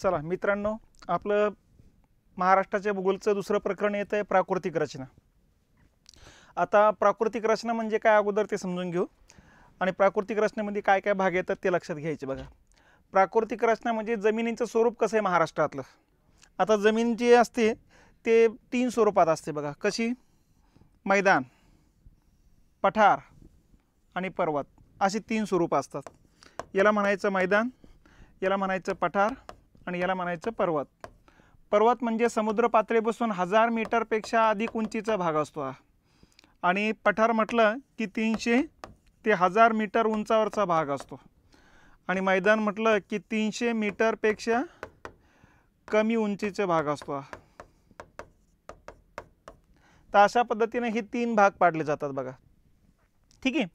चला मित्रांनो, आपलं महाराष्ट्राच्या भूगोलचं दुसरं प्रकरण येतं आहे प्राकृतिक रचना. आता प्राकृतिक रचना म्हणजे काय अगोदर ते समजून घेऊ आणि प्राकृतिक रचनेमध्ये काय काय भाग येतात ते लक्षात घ्यायचे. बघा, प्राकृतिक रचना म्हणजे जमिनीचं स्वरूप कसं आहे महाराष्ट्रातलं. आता जमीन जी असते ते 3 स्वरूपात असते. बघा कशी, मैदान, पठार आणि पर्वत अशी 3 स्वरूप असतात. याला म्हणायचं मैदान, याला म्हणायचं पठार आणि याला म्हणायचं पर्वत. पर्वत म्हणजे समुद्र पातळीपासून 1000 मीटरपेक्षा अधिक उंचीचा भाग असतो हा. आणि पठार म्हटलं की 300 ते 1000 मीटर उंचावरचा भाग असतो. आणि मैदान म्हटलं की 300 मीटरपेक्षा कमी उंचीचा भाग असतो हा. तर अशा पद्धतीने हे 3 भाग पाडले जातात. बघा, ठीक आहे.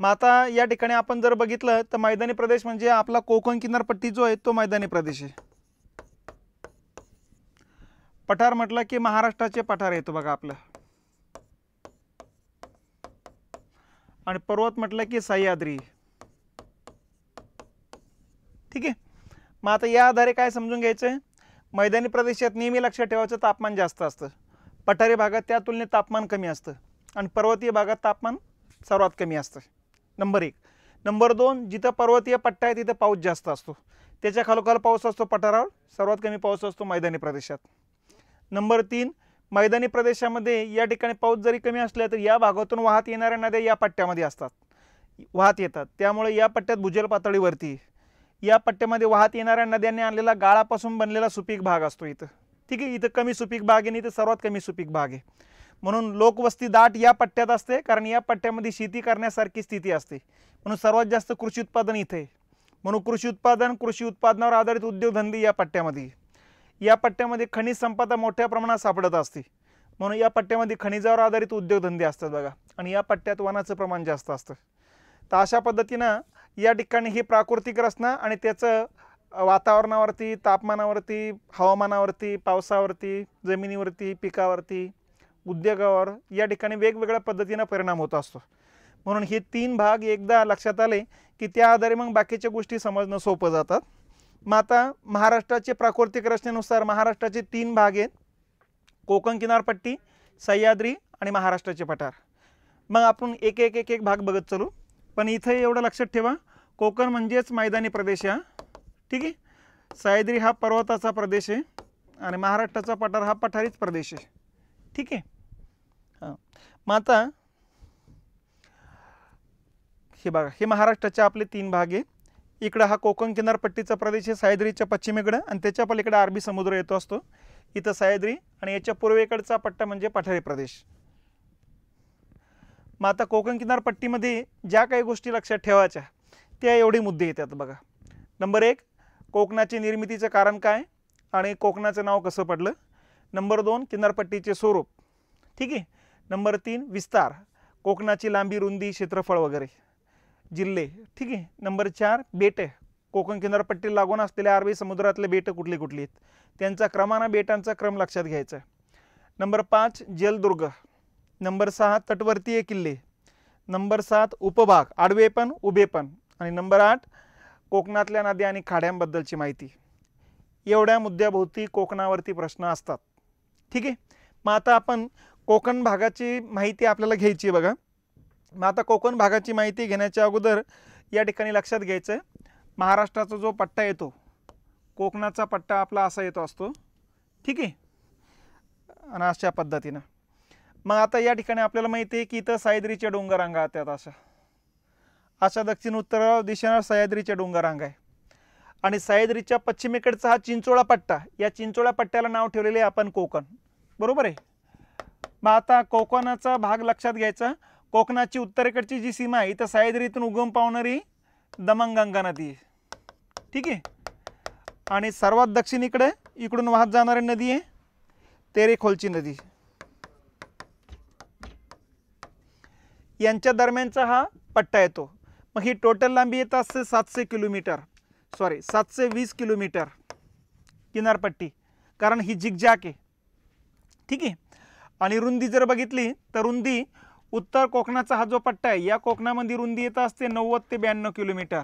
मग आता या ठिकाणी आपण जर बघितलं तर मैदानी प्रदेश म्हणजे आपला कोकण किनारपट्टी जो आहे तो मैदानी प्रदेश आहे. पठार म्हटलं की महाराष्ट्राचे पठार येतो बघा आपलं. आणि पर्वत म्हटलं की सह्याद्री. ठीक आहे. मग आता या आधारे काय समजून घ्यायचं, मैदानी प्रदेशात नेहमी लक्षात ठेवायचं तापमान जास्त असतं. पठारी भागात त्या तुलनेत तापमान कमी असतं आणि पर्वतीय भागात तापमान सर्वात कमी असतं. नंबर 1. नंबर 2, जिथं पर्वतीय पट्टा आहे तिथं पाऊस जास्त असतो. त्याच्या खालोखाल पाऊस असतो पठारावर, सर्वात कमी पाऊस असतो मैदानी प्रदेशात. नंबर 3, मैदानी प्रदेशामध्ये या ठिकाणी पाऊस जरी कमी असला तर या भागातून वाहत येणाऱ्या नद्या या पट्ट्यामध्ये असतात, वाहत येतात. त्यामुळे या पट्ट्यात भूजल पातळीवरती या पट्ट्यामध्ये वाहत येणाऱ्या नद्यांनी आणलेला गाळापासून बनलेला सुपीक भाग असतो इथं. ठीक आहे. इथं कमी सुपीक भाग आहे आणि इथं सर्वात कमी सुपीक भाग आहे. म्हणून लोकवस्ती दाट या पट्ट्यात असते, कारण या पट्ट्यामध्ये शेती करण्यासारखी स्थिती असते. म्हणून सर्वात जास्त कृषी उत्पादन इथे आहे. म्हणून कृषी उत्पादन, कृषी उत्पादनावर आधारित उद्योगधंदे या पट्ट्यामध्ये. या पट्ट्यामध्ये खनिज संपदा मोठ्या प्रमाणात सापडत असते. म्हणून या पट्ट्यामध्ये खनिजावर आधारित उद्योगधंदे असतात बघा. आणि या पट्ट्यात वनाचं प्रमाण जास्त असतं. तर अशा पद्धतीनं या ठिकाणी ही प्राकृतिक रचना आणि त्याचं वातावरणावरती, तापमानावरती, हवामानावरती, पावसावरती, जमिनीवरती, पिकावरती, उद्योगावर या ठिकाणी वेगवेगळ्या पद्धतीनं परिणाम होत असतो. म्हणून हे 3 भाग एकदा लक्षात आले की त्या आधारे मग बाकीच्या गोष्टी समजणं सोपं जातात. मग आता महाराष्ट्राचे प्राकृतिक रचनेनुसार महाराष्ट्राचे 3 भाग आहेत: कोकण किनारपट्टी, सह्याद्री आणि महाराष्ट्राचे पठार. मग आपण एक एक भाग बघत चालू. पण इथं एवढं लक्षात ठेवा, कोकण म्हणजेच मैदानी प्रदेश आहे. ठीक आहे. सह्याद्री हा पर्वताचा प्रदेश आहे आणि महाराष्ट्राचा पठार हा पठारीच प्रदेश आहे. ठीक आहे. हां, मग आता हे बघा, हे महाराष्ट्राचे आपले 3 भाग आहे. इकडं हा कोकण किनारपट्टीचा प्रदेश आहे सह्याद्रीच्या पश्चिमेकडं, आणि त्याच्या पलीकडे अरबी समुद्र येतो असतो. इथं सह्याद्री आणि याच्या पूर्वेकडचा पट्टा म्हणजे पठारी प्रदेश. मग आता कोकण किनारपट्टीमध्ये ज्या काही गोष्टी लक्षात ठेवायच्या त्या एवढे मुद्दे येतात बघा. नंबर 1, कोकणाची निर्मितीचं कारण काय आणि कोकणाचं नाव कसं पडलं. नंबर 2, किनारपट्टीचे स्वरूप. ठीक आहे. नंबर 3, विस्तार, कोकणाची लांबी, रुंदी, क्षेत्रफळ वगैरे, जिल्हे. ठीक आहे. नंबर 4, बेटे, कोकण किनारपट्टीला लागून असलेल्या अरबी समुद्रातले बेटं कुठली कुठली आहेत, त्यांचा क्रमानं बेटांचा क्रम लक्षात घ्यायचा. नंबर 5, जलदुर्ग. नंबर 6, तटवर्तीय किल्ले. नंबर 7, उपभाग, आडवे पण उभे पण. आणि नंबर 8, कोकणातल्या नद्या आणि खाड्यांबद्दलची माहिती. एवढ्या मुद्द्याभोवती कोकणावरती प्रश्न असतात. ठीक आहे. मग आता आपण कोकण भागाची माहिती आपल्याला घ्यायची बघा. मग आता कोकण भागाची माहिती घेण्याच्या अगोदर या ठिकाणी लक्षात घ्यायचं आहे, महाराष्ट्राचा जो पट्टा येतो, कोकणाचा पट्टा आपला असा येतो असतो. ठीक आहे. आणि अशा पद्धतीनं मग आता या ठिकाणी आपल्याला माहिती आहे की इथं सह्याद्रीच्या डोंगररांगा आहेत. अशा दक्षिण उत्तर दिशेनं सह्याद्रीच्या डोंगररांगा आहे. आणि सह्याद्रीच्या पश्चिमेकडचा हा चिंचोळा पट्टा, या चिंचोळा पट्ट्याला नाव ठेवलेले आपण कोकण. बरोबर आहे. मग आता कोकणाचा भाग लक्षात घ्यायचा. कोकणाची उत्तरेकडची जी सीमा आहे इथं सह्याद्रीतून उगम पावणारी दमणगंगा नदी आहे. ठीक आहे. आणि सर्वात दक्षिणेकडे इकडून वाहत जाणारी नदी आहे तेरेखोलची नदी. यांच्या दरम्यानचा हा पट्टा येतो. मग ही टोटल लांबी येत असते 720 किलोमीटर किनारपट्टी, कारण ही झिगझॅग आहे. ठीक आहे. आणि रुंदी जर बघितली तर रुंदी उत्तर कोकणाचा हा जो पट्टा आहे या कोकणामध्ये रुंदी येत असते 90 ते 92 किलोमीटर.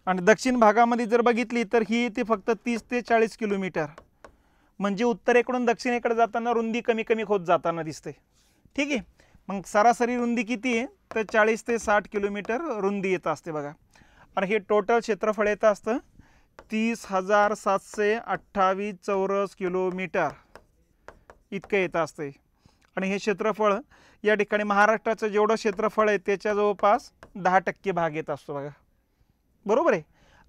आणि दक्षिण भागामध्ये जर बघितली तर ही येते फक्त 30 ते 40 किलोमीटर, म्हणजे उत्तरेकडून दक्षिणेकडे जाताना रुंदी कमी कमी होत जाताना दिसते। ठीक आहे, मग सरासरी रुंदी किती आहे तर 40 ते 60 किलोमीटर रुंदी येत असते बघा। आणि हे टोटल क्षेत्रफळ येत असतं 30,728 चौरस किलोमीटर इतकं येत असते। आणि हे क्षेत्रफळ या ठिकाणी महाराष्ट्राचं जेवढं क्षेत्रफळ आहे त्याच्या जवळपास 10% भाग येत असतो बघा, बरोबर आहे।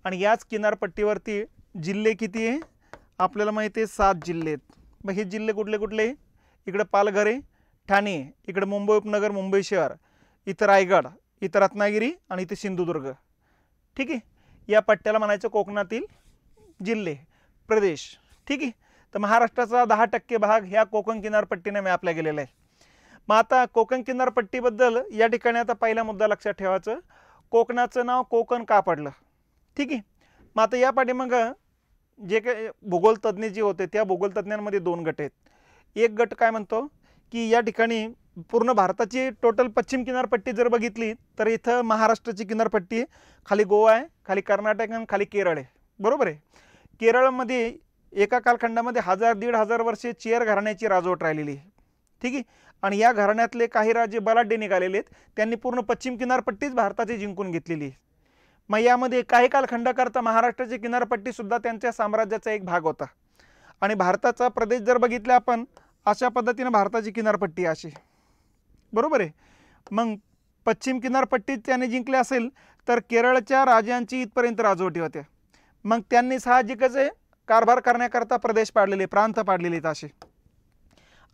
आणि याच किनारपट्टीवरती जिल्हे किती आहे आपल्याला माहिती आहे, 7 जिल्हे आहेत। मग हे जिल्हे कुठले कुठले? इकडे पालघर आहे, ठाणे आहे, इकडे मुंबई उपनगर मुंबई शहर, इथं रायगड, इथं रत्नागिरी आणि इथे सिंधुदुर्ग। ठीक आहे, या पट्ट्याला म्हणायचं कोकणातील जिल्हे प्रदेश। ठीक आहे, तर महाराष्ट्राचा 10% भाग ह्या कोकण किनारपट्टीने मॅपला गेलेला आहे। मग आता कोकण किनारपट्टीबद्दल या ठिकाणी आता पहिला मुद्दा लक्षात ठेवायचं, कोकणाचं नाव कोकण का पडलं? ठीक आहे, मग आता या पाठीमाग जे काही भूगोल तज्ज्ञ जे होते त्या भूगोल तज्ज्ञांमध्ये 2 गट आहेत। एक गट काय म्हणतो की या ठिकाणी पूर्ण भारताची टोटल पश्चिम किनारपट्टी जर बघितली तर इथं महाराष्ट्राची किनारपट्टी आहे, खाली गोवा आहे, खाली कर्नाटक आणि खाली केरळ आहे, बरोबर आहे। केरळमध्ये एका कालखंडामध्ये 1000-1500 वर्षे चेर घराण्याची राजवट राहिलेली आहे। ठीक आहे, आणि या घराण्यातले काही राजे बलाढ्य निघालेले आहेत, त्यांनी पूर्ण पश्चिम किनारपट्टीच भारताची जिंकून घेतलेली आहे। मग यामध्ये काही कालखंडाकरता महाराष्ट्राची किनारपट्टी सुद्धा त्यांच्या साम्राज्याचा एक भाग होता। आणि भारताचा प्रदेश जर बघितला आपण अशा पद्धतीने भारताची किनारपट्टी अशी, बरोबर आहे। मग पश्चिम किनारपट्टी त्याने जिंकले असेल तर केरळच्या राजांची इथपर्यंत राजवटी होत्या। मग त्यांनी साहजिकच आहे कारभार करण्याकरता प्रदेश पाडलेले, प्रांत पाडलेले आहेत असे।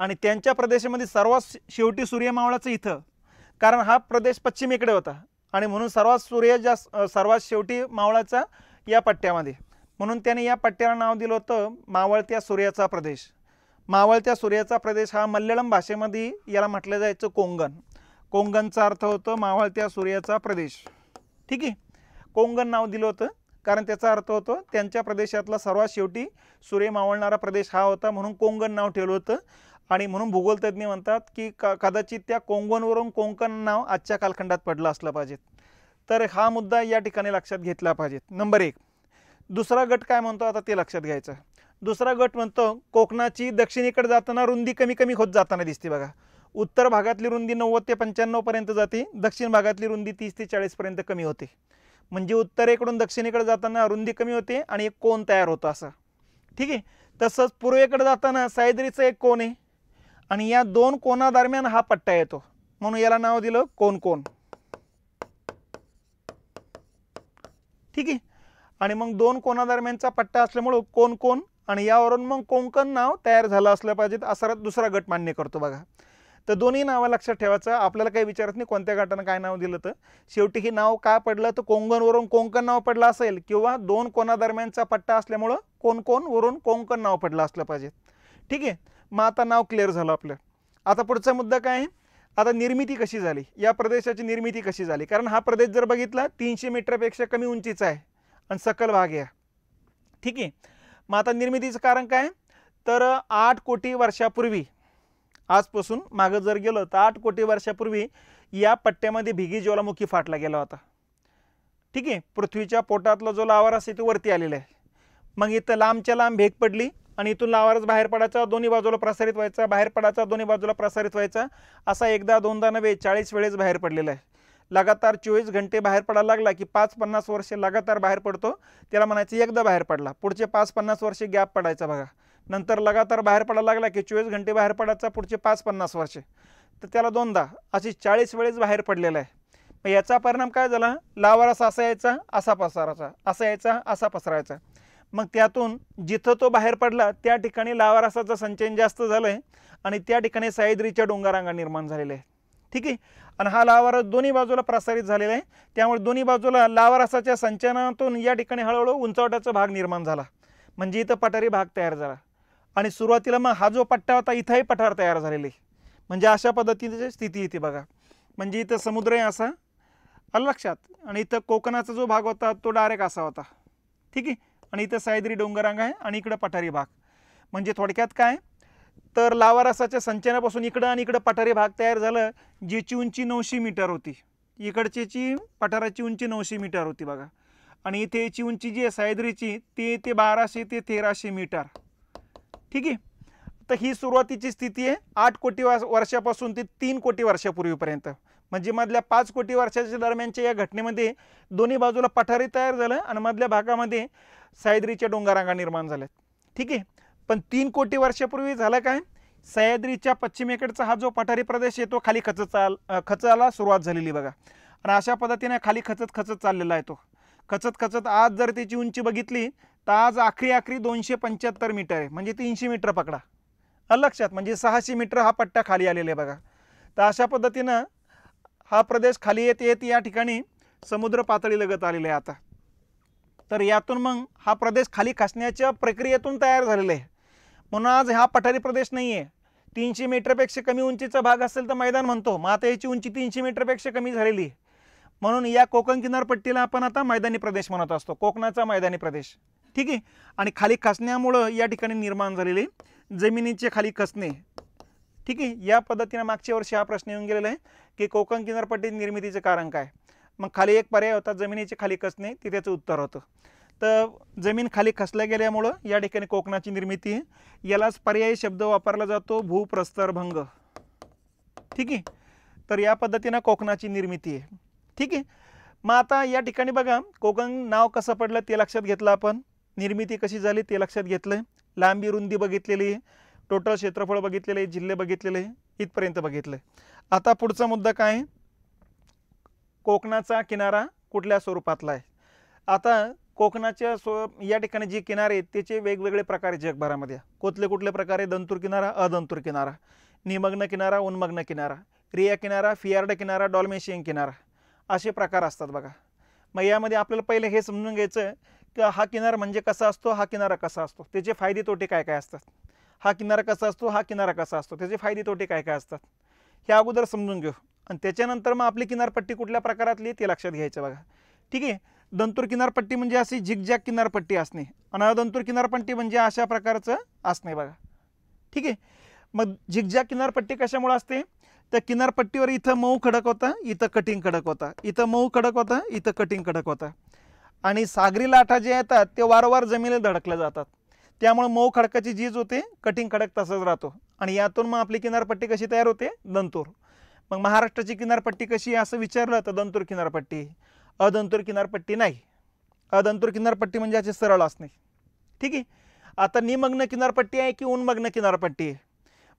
आणि त्यांच्या प्रदेशामध्ये सर्वात शेवटी सूर्य मावळाचं इथं, कारण हा प्रदेश पश्चिमेकडे होता आणि म्हणून सर्वात शेवटी मावळाचा या पट्ट्यामध्ये, म्हणून त्याने या पट्ट्याला नाव दिलं होतं मावळत्या सूर्याचा प्रदेश। मावळत्या सूर्याचा प्रदेश हा मल्याळम भाषेमध्ये याला म्हटलं जायचं कोंगण। कोंगणचा अर्थ होतो मावळत्या सूर्याचा प्रदेश। ठीक आहे, कोंगण नाव दिलं होतं कारण त्याचा अर्थ होतो त्यांच्या प्रदेशातला सर्वात शेवटी सूर्य मावळणारा प्रदेश हा होता, म्हणून कोंगण नाव ठेवलं होतं। आणि म्हणून भूगोलतज्ञ म्हणतात की कदाचित त्या कोंगणवरून कोंकण नाव आजच्या कालखंडात पडलं असलं पाहिजे। तर हा मुद्दा या ठिकाणी लक्षात घेतला पाहिजे, नंबर 1। दुसरा गट काय म्हणतो आता ते लक्षात घ्यायचं। दुसरा गट म्हणतो कोकणाची दक्षिणेकडे जाताना रुंदी कमी कमी होत जाताना दिसते बघा। उत्तर भागातली रुंदी 90 ते 95 पर्यंत जाते, दक्षिण भागातली रुंदी 30 ते 40 पर्यंत कमी होते। म्हणजे उत्तरेकडून दक्षिणेकडे जाताना रुंदी कमी होते आणि एक कोन तयार होतो असं। ठीक आहे, तसंच पूर्वेकडे जाताना सह्याद्रीचं एक कोन आहे आणि या 2 कोनादरम्यान हा पट्टा येतो, म्हणून याला नाव दिलं कोन। ठीक आहे, आणि मग 2 कोनादरम्यानचा पट्टा असल्यामुळे कोन आणि यावरून मग कोंकण नाव तयार झालं असलं पाहिजे असा दुसरा गट मान्य करतो बघा। तर दोन्ही नावं लक्षात ठेवायचं, आपल्याला काही विचारत नाही कोणत्या गटानं काय नाव दिलं, तर शेवटी हे नाव काय पडलं तर कोंगणवरून कोंकण नाव पडलं असेल किंवा 2 कोनादरम्यानचा पट्टा असल्यामुळं कोनवरून कोंकण नाव पडलं असलं पाहिजे। ठीक आहे, मग आता नाव क्लिअर झालं आपलं। आता पुढचा मुद्दा काय आहे, आता निर्मिती कशी झाली, या प्रदेशाची निर्मिती कशी झाली? कारण हा प्रदेश जर बघितला 300 मीटरपेक्षा कमी उंचीचा आहे आणि सकल भाग आहे। ठीक आहे, मग आता निर्मितीचं कारण काय तर 8 कोटी वर्षापूर्वी, आजपासून मागं जर गेलो तर 8 कोटी वर्षापूर्वी या पट्ट्यामध्ये भिगी ज्वालामुखी फाटला गेला होता। ठीक आहे, पृथ्वीच्या पोटातला जो लावारस आहे तो वरती आलेला आहे। मग इथं लांबच्या लांब भेग पडली आणि इथून लावारस बाहेर पडायचा, दोन्ही बाजूला प्रसारित व्हायचा, बाहेर पडायचा, दोन्ही बाजूला प्रसारित व्हायचा, असा एकदा दोनदा नव्हे 40 वेळेस बाहेर पडलेला आहे। लगातार 24 घंटे बाहेर पडायला लागला की 5-50 वर्षे लगातार बाहेर पडतो, त्याला म्हणायचं एकदा बाहेर पडला। पुढचे 5-50 वर्षे गॅप पडायचा बघा, नंतर लगातार बाहेर पडायला लागला की 24 घंटे बाहेर पडायचा, पुढचे 5-50 वर्षे, तर त्याला दोनदा अशी 40 वेळेस बाहेर पडलेला आहे। मग याचा परिणाम काय झाला, लावारस असा यायचा असा पसरायचा, असा यायचा असा पसरायचा। मग त्यातून जिथं तो बाहेर पडला त्या ठिकाणी लावारसाचं संचयन जास्त झालं आहे आणि त्या ठिकाणी सह्याद्रीच्या डोंगररांगा निर्माण झालेल्या आहे। ठीक आहे, आणि हा लावारस दोन्ही बाजूला प्रसारित झालेला आहे, त्यामुळे दोन्ही बाजूला लावारसाच्या संचयनातून या ठिकाणी हळूहळू उंचवट्याचा भाग निर्माण झाला, म्हणजे इथं पठारी भाग तयार झाला। आणि सुरुवातीला मग हा जो पट्टा होता इथंही पठार तयार झालेले, म्हणजे अशा पद्धतीची स्थिती येते बघा। म्हणजे इथं समुद्र आहे असा, आलं लक्षात, आणि इथं कोकणाचा जो भाग होता तो डायरेक्ट असा होता। ठीक आहे, आणि इथं सह्याद्री डोंगररांग आहे आणि इकडं पठारी भाग। म्हणजे थोडक्यात काय तर लावारसाच्या संचयनापासून इकडं आणि इकडं पठारी भाग तयार झालं, जिची उंची 900 मीटर होती, इकडची पठाराची उंची 900 मीटर होती बघा। आणि इथे याची उंची जी आहे सह्याद्रीची ती ते 1200 ते 1300 मीटर. ठीक आहे. तर ही सुरुवातीची स्थिती आहे 8 कोटी वर्षापासून ते 3 कोटी वर्षापूर्वीपर्यंत. म्हणजे मधल्या 5 कोटी वर्षाच्या दरम्यानच्या या घटनेमध्ये दोन्ही बाजूला पठारी तयार झालं आणि मधल्या भागामध्ये सह्याद्रीच्या डोंगररांगा निर्माण झाल्यात. ठीक आहे. पण 3 कोटी वर्षापूर्वी झालं काय, सह्याद्रीच्या पश्चिमेकडचा हा जो पठारी प्रदेश आहे तो खाली खचायला सुरुवात झालेली बघा. आणि अशा पद्धतीने खाली खचत चाललेला आहे तो. खचत आज जर त्याची उंची बघितली तर आज आखरी 275 मीटर आहे, म्हणजे 300 मीटर पकडा. लक्षात, म्हणजे 600 मीटर हा पट्टा खाली आलेला आहे बघा. तर अशा पद्धतीनं हा प्रदेश खाली येत या ठिकाणी समुद्र पातळी लगत आलेला आहे आता. तर यातून मग हा प्रदेश खाली खचण्याच्या प्रक्रियेतून तयार झालेला आहे. म्हणून आज हा पठारी प्रदेश नाही आहे. 300 मीटरपेक्षा कमी उंचीचा भाग असेल तर मैदान म्हणतो, मग आता याची उंची 300 मीटरपेक्षा कमी झालेली आहे. म्हणून या कोकण किनारपट्टीला आपण आता मैदानी प्रदेश म्हणत असतो, कोकणाचा मैदानी प्रदेश. ठीक आहे. आणि खाली खचण्यामुळं या ठिकाणी निर्माण झालेले जमिनीचे खाली खचणे. ठीक आहे. या पद्धतीने मागच्या वर्षी हा प्रश्न येऊन गेलेला आहे की कोकण किनारपट्टी निर्मितीचे कारण काय. मग खाली एक पर्याय होता जमिनीचे खाली खचणे, ते त्याचं उत्तर होतं. तर जमीन खाली खचल्या गेल्यामुळं या ठिकाणी कोकणाची निर्मिती आहे. यालाच पर्यायी शब्द वापरला जातो भूप्रस्तरभंग. ठीक आहे. तर या पद्धतीनं कोकणाची निर्मिती आहे. ठीक आहे. मग आता या ठिकाणी बघा कोकण नाव कसं पडलं ते लक्षात घेतलं आपण, निर्मिती कशी झाली ते लक्षात घेतलं, लांबी रुंदी बघितलेली आहे, टोटल क्षेत्रफळ बघितलेलं आहे, जिल्हे बघितलेले आहे, इथपर्यंत बघितलं. आता पुढचा मुद्दा काय, कोकणाचा किनारा कुठल्या स्वरूपातला आहे. आता कोकणाच्या या ठिकाणी जे किनारे आहेत त्याचे वेगवेगळे प्रकार आहेत जगभरामध्ये. कुठले प्रकारे, दंतूर किनारा, अदंतूर किनारा, निमग्न किनारा, उन्मग्न किनारा, रिया किनारा, फियार्ड किनारा, डॉल्मेशियन किनारा, असे प्रकार असतात बघा. मग यामध्ये आपल्याला पहिले हे समजून घ्यायचं की हा किनारा म्हणजे कसा असतो, हा किनारा कसा असतो, त्याचे फायदे तोटे काय काय असतात. हा किनारा कसा असतो, हा किनारा कसा असतो, त्याचे फायदे तोटे काय काय असतात हे अगोदर समजून घेऊ. आणि त्याच्यानंतर मग आपली किनारपट्टी कुठल्या प्रकारातली ते लक्षात घ्यायचं बघा. ठीक आहे. दंतूर किनारपट्टी म्हणजे अशी झिगझॅग किनारपट्टी असणे आणि अदंतूर किनारपट्टी म्हणजे अशा प्रकारचं असणे बघा. ठीक आहे. मग झिगझॅग किनारपट्टी कशामुळे असते, तर किनारपट्टीवर इथं मऊ खडक होता, इथं कटिंग खडक होता, इथं मऊ खडक होता, इथं कटिंग खडक होता. आणि सागरी लाटा जे येतात ते वारंवार जमिनीला धडकल्या जातात, त्यामुळे मऊ खडकाची झीज होते, कटिंग खडक तसंच राहतो. आणि यातून मग आपली किनारपट्टी कशी तयार होते, दंतूर. मग महाराष्ट्राची किनारपट्टी कशी असं विचारलं तर दंतूर किनारपट्टी. अदंतूर किनारपट्टी नाही. अदंतूर किनारपट्टी म्हणजे असे सरळ असणे. ठीक आहे. आता निमग्न किनारपट्टी आहे की उन्मग्न किनारपट्टी आहे.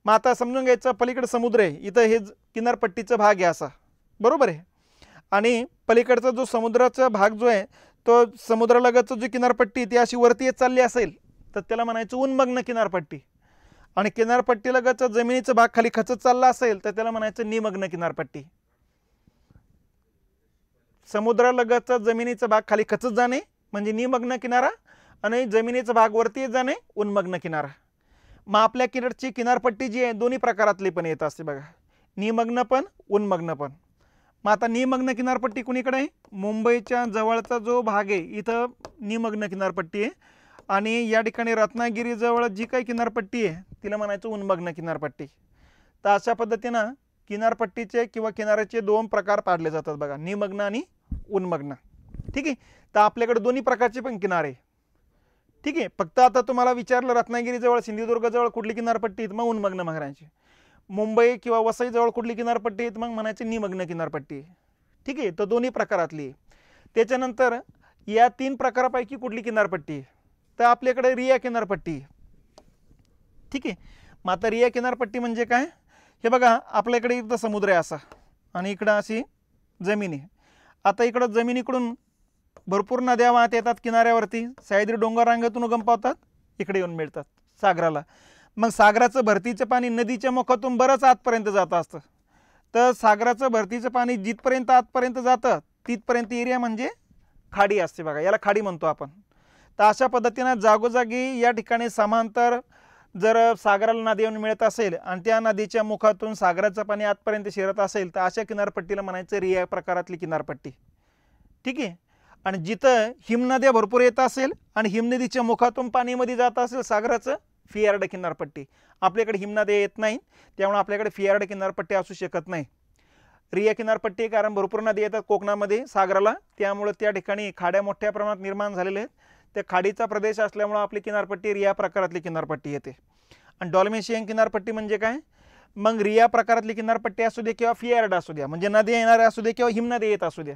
मग आता समजून घ्यायचं, पलीकडे समुद्र आहे, इथं हे किनारपट्टीचा भाग आहे असा, बरोबर आहे. आणि पलीकडचा जो समुद्राचा भाग जो आहे तो समुद्रालगतची जी किनारपट्टी ती अशी वरती येत चालली असेल तर त्याला म्हणायचं उन्मग्न किनारपट्टी. आणि किनारपट्टीलगतचा जमिनीचा भाग खाली खचत चालला असेल तर त्याला म्हणायचं निमग्न किनारपट्टी. समुद्रालगतचा जमिनीचा भाग खाली खचत जाणे म्हणजे निमग्न किनारा आणि जमिनीचा भाग वरती येत जाणे उन्मग्न किनारा. मग आपल्या किनारची किनारपट्टी जी आहे दोन्ही प्रकारातली पण येत असते बघा, निमग्न पण उन्मग्न पण. मग आता निमग्न किनारपट्टी कुणीकडे आहे, मुंबईच्या जवळचा जो भाग आहे इथं निमग्न किनारपट्टी आहे. आणि या ठिकाणी रत्नागिरीजवळ जी काही किनारपट्टी आहे तिला म्हणायचं उन्मग्न किनारपट्टी. तर अशा पद्धतीनं किनारपट्टीचे किंवा किनाऱ्याचे दोन प्रकार पाडले जातात बघा, निमग्न आणि उन्मग्न. ठीक आहे. तर आपल्याकडे दोन्ही प्रकारचे पण किनारे. ठीक आहे. फक्त आता तुम्हाला विचारलं रत्नागिरीजवळ सिंधुदुर्गजवळ कुठली किनारपट्टी आहेत, मग उन्मग्न म्हणायची. मुंबई किंवा वसईजवळ कुठली किनारपट्टी आहेत, मग म्हणायची निमग्न किनारपट्टी. ठीक आहे. तर दोन्ही प्रकारातली. त्याच्यानंतर या 3 प्रकारापैकी कुठली किनारपट्टी आहे, तर आपल्याकडे रिया किनारपट्टी. ठीक आहे. मग आता रिया किनारपट्टी म्हणजे काय, हे बघा आपल्याकडे इथं समुद्र आहे असा आणि इकडं अशी जमीन आहे. आता इकडं जमिनीकडून भरपूर नद्या वाहत येतात किनाऱ्यावरती, सह्याद्री डोंगर रांगेतून उगम पावतात, इकडे येऊन मिळतात सागराला. मग सागराचं भरतीचं पाणी नदीच्या मुखातून बरंच आतपर्यंत जातं असतं. तर सागराचं भरतीचं पाणी जिथपर्यंत आतपर्यंत जातं तिथपर्यंत एरिया म्हणजे खाडी असते बघा, याला खाडी म्हणतो आपण. तर अशा पद्धतीनं जागोजागी या ठिकाणी समांतर जर सागराला नदी येऊन मिळत असेल आणि त्या नदीच्या मुखातून सागराचं पाणी आतपर्यंत शिरत असेल तर अशा किनारपट्टीला म्हणायचं रिया प्रकारातली किनारपट्टी. ठीक आहे. आणि जिथं हिमनद्या भरपूर येत असेल आणि हिमनदीच्या मुखातून पाणीमध्ये जात असेल सागराचं, फियार्ड किनारपट्टी. आपल्याकडे हिमनद्या येत नाही त्यामुळे आपल्याकडे फियार्ड किनारपट्टी असू शकत नाही. रिया किनारपट्टी आहे कारण भरपूर नदी येतात कोकणामध्ये सागराला, त्यामुळे त्या ठिकाणी खाड्या मोठ्या प्रमाणात निर्माण झालेल्या आहेत. त्या खाडीचा प्रदेश असल्यामुळे आपली किनारपट्टी रिया प्रकारातली किनारपट्टी येते. आणि डॉल्मेशियन किनारपट्टी म्हणजे काय, मग रिया प्रकारातली किनारपट्टी असू दे किंवा फियार्ड असू द्या, म्हणजे नद्या येणाऱ्या असू दे किंवा हिमनदी येत असू द्या,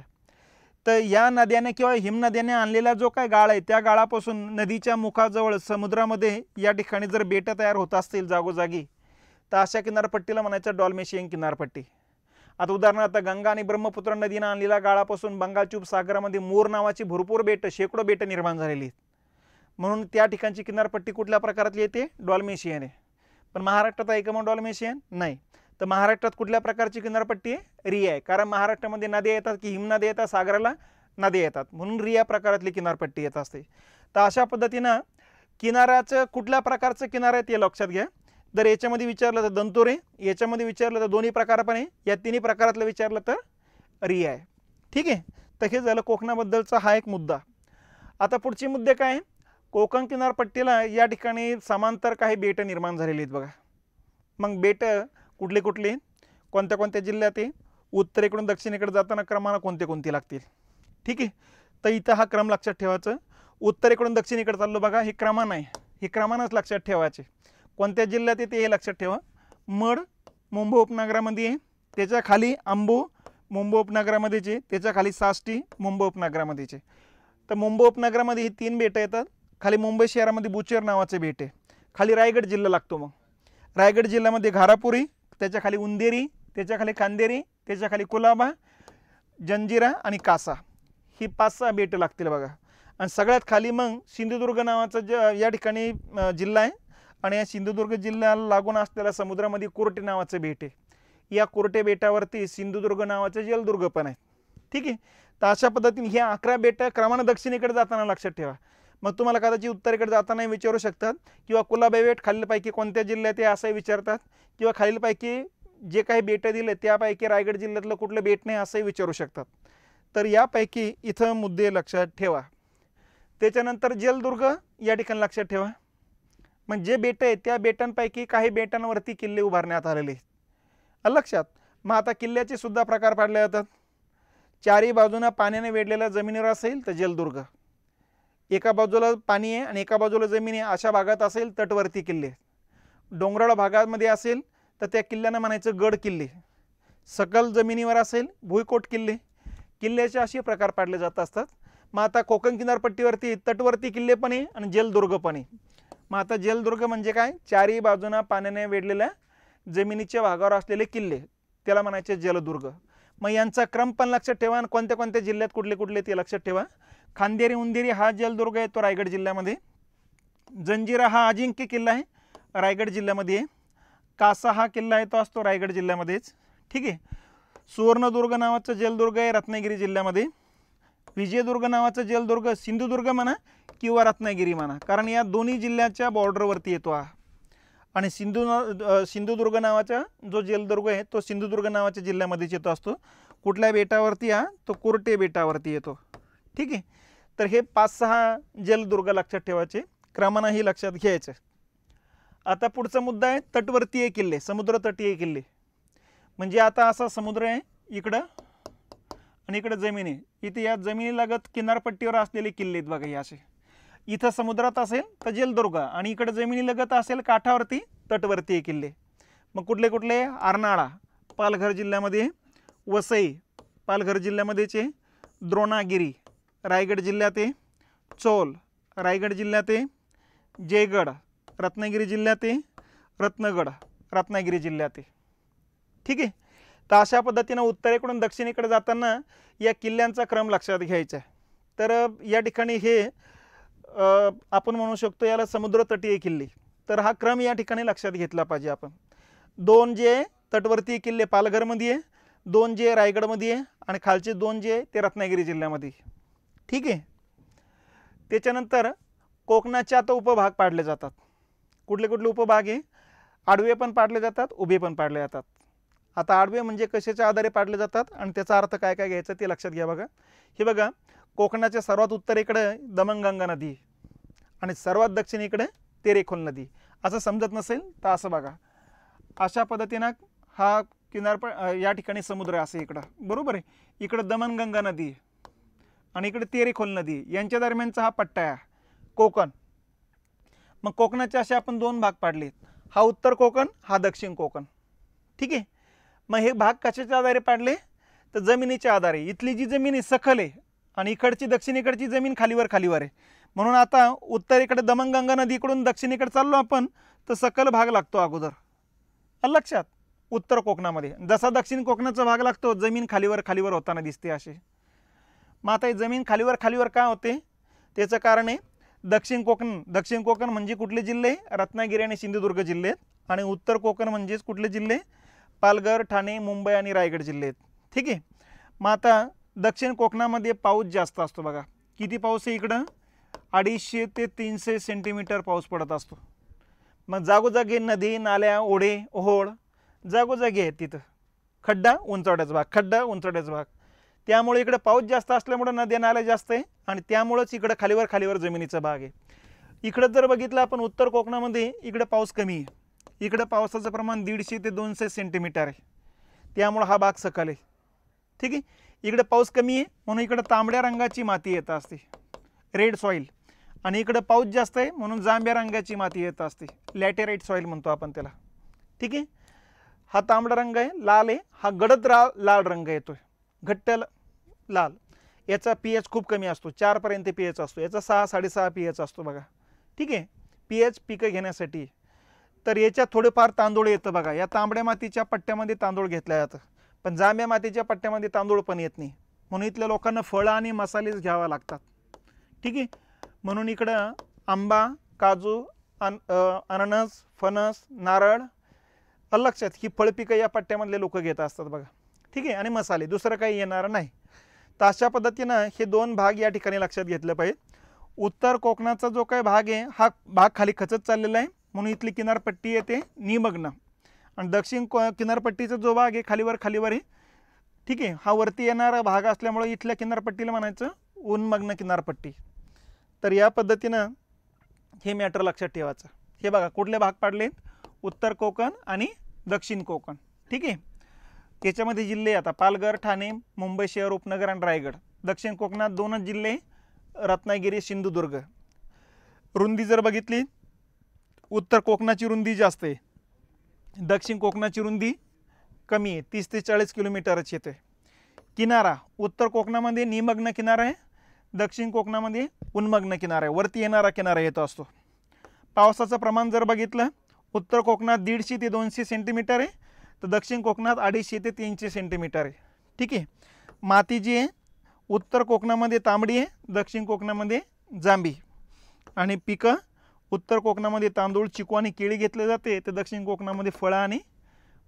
तर या नद्याने किंवा हिमनद्याने आणलेला जो काय गाळ आहे त्या गाळापासून नदीच्या मुखाजवळ समुद्रामध्ये या ठिकाणी जर बेटं तयार होत असतील जागोजागी, तर अशा किनारपट्टीला म्हणायचं डॉल्मेशियन किनारपट्टी. आता उदाहरणार्थ गंगा आणि ब्रह्मपुत्र नदीनं आणलेल्या गाळापासून बंगालच्या उपसागरामध्ये मोर नावाची भरपूर बेटं, शेकडो बेटं निर्माण झालेली आहेत, म्हणून त्या ठिकाणची किनारपट्टी कुठल्या प्रकारातली येते, डॉल्मेशियन आहे. पण महाराष्ट्रात आहे का मग डॉल्मेशियन, नाही. तर महाराष्ट्रात कुठल्या प्रकारची किनारपट्टी आहे, रिया आहे. कारण महाराष्ट्रामध्ये नद्या येतात की हिमनद्या येतात, सागराला नद्या येतात, म्हणून रिया प्रकारातली किनारपट्टी येत असते. तर अशा पद्धतीनं किनाऱ्याचं कुठल्या प्रकारचं किनारा आहे ते लक्षात घ्या. जर याच्यामध्ये विचारलं तर दंतोरे, याच्यामध्ये विचारलं तर दोन्ही प्रकार पण आहे, या तिन्ही प्रकारातलं विचारलं तर रिया आहे. ठीक आहे. तर हे झालं कोकणाबद्दलचा हा एक मुद्दा. आता पुढचे मुद्दे काय, कोकण किनारपट्टीला या ठिकाणी समांतर काही बेटं निर्माण झालेली आहेत बघा. मग बेटं कुठले कुठले, कोणत्या कोणत्या जिल्ह्यात आहे, उत्तरेकडून दक्षिणेकडे जाताना क्रमानं कोणते कोणते लागतील. ठीक आहे. तर इथं हा क्रम लक्षात ठेवायचं. उत्तरेकडून दक्षिणेकडे चाललो बघा, हे क्रमानं आहे, हे क्रमानंच लक्षात ठेवायचे. कोणत्या जिल्ह्यात येते हे लक्षात ठेवा. मड मुंबई उपनगरामध्ये आहे, त्याच्या खाली आंबू मुंबई उपनगरामध्येचे, त्याच्या खाली साष्टी मुंबई उपनगरामध्येचे. तर मुंबई उपनगरामध्ये ही 3 बेटं येतात. खाली मुंबई शहरामध्ये बुचेर नावाचे बेट आहे. खाली रायगड जिल्हा लागतो. मग रायगड जिल्ह्यामध्ये घारापुरी, त्याच्या खाली उंदेरी, त्याच्या खाली खांदेरी, त्याच्या खाली कुलाबा, जंजिरा आणि कासा, ही 5-6 बेटं लागतील बघा. आणि सगळ्यात खाली मग सिंधुदुर्ग नावाचा या ठिकाणी जिल्हा आहे. आणि या सिंधुदुर्ग जिल्ह्याला लागून असलेल्या समुद्रामध्ये कुर्टे नावाचं बेट आहे. या कुर्टे बेटावरती सिंधुदुर्ग नावाचं जलदुर्ग पण आहे. ठीक आहे. तर अशा पद्धतीने ह्या 11 बेटं क्रमानं दक्षिणेकडे जाताना लक्षात ठेवा. मग तुम्हाला कदाचित उत्तरेकडे जाताना विचारू शकतात, किंवा कुलाबा बेट खालीलपैकी कोणत्या जिल्ह्यात आहे असंही विचारतात, किंवा खालीलपैकी जे काही बेटं दिले त्यापैकी रायगड जिल्ह्यातलं कुठलं बेट नाही असंही विचारू शकतात. तर यापैकी इथं मुद्दे लक्षात ठेवा. त्याच्यानंतर जलदुर्ग या ठिकाणी लक्षात ठेवा. मग जे बेटं आहेत त्या बेटांपैकी काही बेटांवरती किल्ले उभारण्यात आलेले आहेत लक्षात. मग आता किल्ल्याचे सुद्धा प्रकार पाडले जातात. चारी बाजूना पाण्याने वेढलेल्या जमिनीवर असेल तर जलदुर्ग, एका बाजूला पाणी आहे आणि एका बाजूला जमीन आहे अशा भागात असेल तटवर्ती किल्ले, डोंगराळ भागामध्ये असेल तर त्या किल्ल्यांना म्हणायचं गड किल्ले, सकल जमिनीवर असेल भुईकोट किल्ले. किल्ल्याचे असे प्रकार पाडले जात असतात. मग आता कोकण किनारपट्टीवरती तटवर्ती किल्ले पण आहे आणि जलदुर्ग पण आहे. मग आता जलदुर्ग म्हणजे काय, चारी बाजूना पाण्याने वेढलेल्या जमिनीच्या भागावर असलेले किल्ले, त्याला म्हणायचे जलदुर्ग. मग यांचा क्रम पण लक्षात ठेवा आणि कोणत्या कोणत्या जिल्ह्यात कुठले कुठले ते लक्षात ठेवा. खांदेरी उंदेरी हा जलदुर्ग आहे तो रायगड जिल्ह्यामध्ये. जंजिरा हा अजिंक्य किल्ला आहे रायगड जिल्ह्यामध्ये आहे. कासा हा किल्ला आहे तो असतो रायगड जिल्ह्यामध्येच. ठीक आहे. सुवर्णदुर्ग नावाचं जलदुर्ग आहे रत्नागिरी जिल्ह्यामध्ये. विजयदुर्ग नावाचं जलदुर्ग सिंधुदुर्ग म्हणा किंवा रत्नागिरी म्हणा, कारण या दोन्ही जिल्ह्याच्या बॉर्डरवरती येतो हा. आणि सिंधुदुर्ग नावाचा जो जलदुर्ग आहे तो सिंधुदुर्ग नावाच्या जिल्ह्यामध्येच येतो असतो. कुठल्या बेटावरती हा, तो कुर्टे बेटावरती येतो. ठीक आहे. तर हे 5-6 जलदुर्ग लक्षात ठेवायचे, क्रमानंही लक्षात घ्यायचं. आता पुढचा मुद्दा आहे तटवर्तीय किल्ले, समुद्र तटीय किल्ले. म्हणजे आता असा समुद्र आहे इकडं आणि इकडं जमीन आहे, इथे या जमिनीलगत किनारपट्टीवर असलेले किल्ले आहेत बघा हे असे. इथं समुद्रात असेल तर जलदुर्ग आणि इकडे जमिनीलगत असेल काठावरती तटवर्तीय किल्ले. मग कुठले कुठले, अर्नाळा पालघर जिल्ह्यामध्ये, वसई पालघर जिल्ह्यामध्येचे, द्रोणागिरी रायगड जिल्ह्यात आहे, चोल रायगड जिल्ह्यात आहे, जयगड रत्नागिरी जिल्ह्यात आहे, रत्नगड रत्नागिरी जिल्ह्यात आहे. ठीक आहे. तर अशा पद्धतीनं उत्तरेकडून दक्षिणेकडे जाताना या किल्ल्यांचा क्रम लक्षात घ्यायचा आहे. तर या ठिकाणी हे आपण म्हणू शकतो याला समुद्र तटीय किल्ले. तर हा क्रम या ठिकाणी लक्षात घेतला पाहिजे आपण. 2 जे तटवर्तीय किल्ले पालघरमध्ये आहे, 2 जे रायगडमध्ये आहे आणि खालचे 2 जे ते रत्नागिरी जिल्ह्यामध्ये. ठीक आहे. त्याच्यानंतर कोकणाचे आता उपभाग पाडले जातात. कुठले कुठले उपभाग आहे, आडवे पण पाडले जातात, उभे पण पाडले जातात. आता आडवे म्हणजे कशाच्या आधारे पाडले जातात आणि त्याचा अर्थ काय काय घ्यायचा ते लक्षात घ्या बघा. हे बघा, कोकणाच्या सर्वात उत्तरेकडे दमणगंगा नदी आणि सर्वात दक्षिणेकडे तेरेखोल नदी. असं समजत नसेल तर असं बघा, अशा पद्धतीनं हा या ठिकाणी समुद्र आहे असं इकडं, बरोबर आहे. इकडं दमणगंगा नदी आहे आणि इकडे तेरेखोल नदी आहे. यांच्या दरम्यानचा हा पट्टा आहे कोकण. मग कोकणाचे असे आपण दोन भाग पाडलेत, हा उत्तर कोकण, हा दक्षिण कोकण. ठीक आहे. मग हे भाग कशाच्या आधारे पाडले, तर जमिनीच्या आधारे. इथली जी जमीन आहे सखल आहे आणि इकडची दक्षिणेकडची जमीन खालीवर खालीवर आहे. म्हणून आता उत्तरेकडे दमणगंगा नदीकडून दक्षिणेकडे चाललो आपण तर सकल भाग लागतो अगोदर, लक्षात. उत्तर कोकणामध्ये जसा दक्षिण कोकणाचा भाग लागतो जमीन खालीवर खालीवर होताना दिसते असे. मग आता जमीन खालीवर खालीवर का होते त्याचं कारण आहे दक्षिण कोकण म्हणजे कुठले जिल्हे, रत्नागिरी आणि सिंधुदुर्ग जिल्हे आहेत. आणि उत्तर कोकण म्हणजेच कुठले जिल्हे, पालघर, ठाणे, मुंबई आणि रायगड जिल्हे आहेत. ठीक आहे. मग आता दक्षिण कोकणामध्ये पाऊस जास्त असतो बघा. किती पाऊस आहे इकडं, 250 ते 300 सेंटीमीटर पाऊस पडत असतो. मग जागोजागी नदी, नाल्या, ओढे, ओहोळ जागोजागी आहेत. तिथं खड्डा उंचवड्याचा भाग, खड्डा उंचवड्याचा भाग. त्यामुळे इकडे पाऊस जास्त असल्यामुळे नद्या नाल्या जास्त आहे आणि त्यामुळेच इकडे खालीवर खालीवर जमिनीचा भाग आहे. इकडं जर बघितलं आपण उत्तर कोकणामध्ये इकडे पाऊस कमी आहे. इकडे पावसाचं प्रमाण 150 ते 200 सेंटीमीटर आहे. त्यामुळे हा भाग सखल आहे. ठीक आहे. इकडे पाऊस कमी आहे म्हणून इकडे तांबड्या रंगाची माती येत असते, रेड सॉईल. आणि इकडे पाऊस जास्त आहे म्हणून जांभ्या रंगाची माती येत असते, लॅटेराइट सॉईल म्हणतो आपण त्याला. ठीक आहे. हा तांबडा रंग आहे, लाल आहे. हा गडद लाल रंग येतोय, घट्ट लाल. याचा pH खूप कमी असतो, 4 पर्यंत pH असतो. याचा 6, 6.5 pH असतो बघा. ठीक आहे. pH पिकं घेण्यासाठी. तर याच्यात थोडेफार तांदूळ येतं बघा. या तांबड्या मातीच्या पट्ट्यामध्ये तांदूळ घेतलं जातं, पण जांभ्या मातीच्या पट्ट्यामध्ये तांदूळ पण येत नाही. म्हणून इथल्या लोकांना फळं आणि मसालेच घ्यावा लागतात. ठीक आहे. म्हणून इकडं आंबा, काजू, अननस, फणस, नारळ, लक्षात, ही फळपिकं या पट्ट्यामधले लोक घेत असतात बघा. ठीक आहे. आणि मसाले, दुसरं काही येणार नाही. तर अशा पद्धतीनं हे दोन भाग या ठिकाणी लक्षात घेतलं पाहिजे. उत्तर कोकणाचा जो काही भाग आहे हा भाग खाली खचत चाललेला आहे म्हणून इथली किनारपट्टी येते निमग्न. आणि दक्षिण किनारपट्टीचा जो भाग आहे खालीवर खालीवर आहे. ठीक आहे. हा वरती येणारा भाग असल्यामुळे इथल्या किनारपट्टीला म्हणायचं उन्मग्न किनारपट्टी. तर या पद्धतीनं हे मॅटर लक्षात ठेवायचं. हे बघा कुठले भाग पाडलेत, उत्तर कोकण आणि दक्षिण कोकण. ठीक आहे. याच्यामध्ये जिल्हे आता पालघर, ठाणे, मुंबई शहर, उपनगर आणि रायगड. दक्षिण कोकणात 2च जिल्हे, रत्नागिरी, सिंधुदुर्ग. रुंदी जर बघितली उत्तर कोकणाची रुंदी जास्त आहे, दक्षिण कोकणाची रुंदी कमी आहे, 30 ते 40 किलोमीटरच येते. किनारा उत्तर कोकणामध्ये निमग्न किनारा आहे, दक्षिण कोकणामध्ये उन्मग्न किनारा आहे, वरती येणारा किनारा येतो असतो. पावसाचं प्रमाण जर बघितलं उत्तर कोकणात 150 ते 200 सेंटीमीटर आहे, तर दक्षिण कोकणात 250 ते 300 सेंटीमीटर आहे. ठीक आहे. माती जी आहे उत्तर कोकणामध्ये तांबडी आहे, दक्षिण कोकणामध्ये जांभी. आणि पिकं उत्तर कोकणामध्ये तांदूळ, चिकू आणि केळी घेतले जाते, तर दक्षिण कोकणामध्ये फळं आणि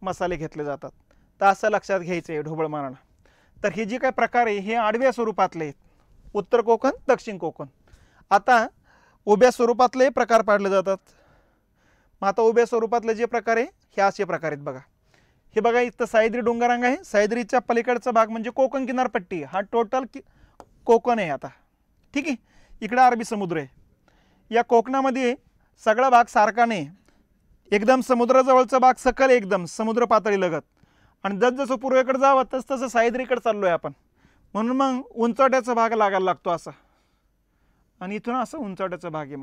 मसाले घेतले जातात. तर असं लक्षात घ्यायचं आहे ढोबळ मानानं. तर हे जे काही प्रकार आहे हे आडव्या स्वरूपातले आहेत, उत्तर कोकण, दक्षिण कोकण. आता उभ्या स्वरूपातले प्रकार पाडले जातात. मग आता उभ्या स्वरूपातले जे प्रकार आहे हे असे प्रकार आहेत बघा. हे बघा इथं सह्याद्री डोंगररांग आहे, सह्याद्रीच्या पलीकडचा भाग म्हणजे कोकण किनारपट्टी, हा टोटल कोकण आहे आता. ठीक आहे. इकडे अरबी समुद्र आहे. या कोकणामध्ये सगळा भाग सारखा नाही, एकदम समुद्राजवळचा भाग सकल एकदम समुद्र पातळी लगत. आणि जसजसं पूर्वेकडे जावं तसं सह्याद्रीकडे चाललो आहे आपण, म्हणून मग उंचवट्याचा भाग लागायला लागतो असा. आणि इथून असं उंचवट्याचा भाग आहे.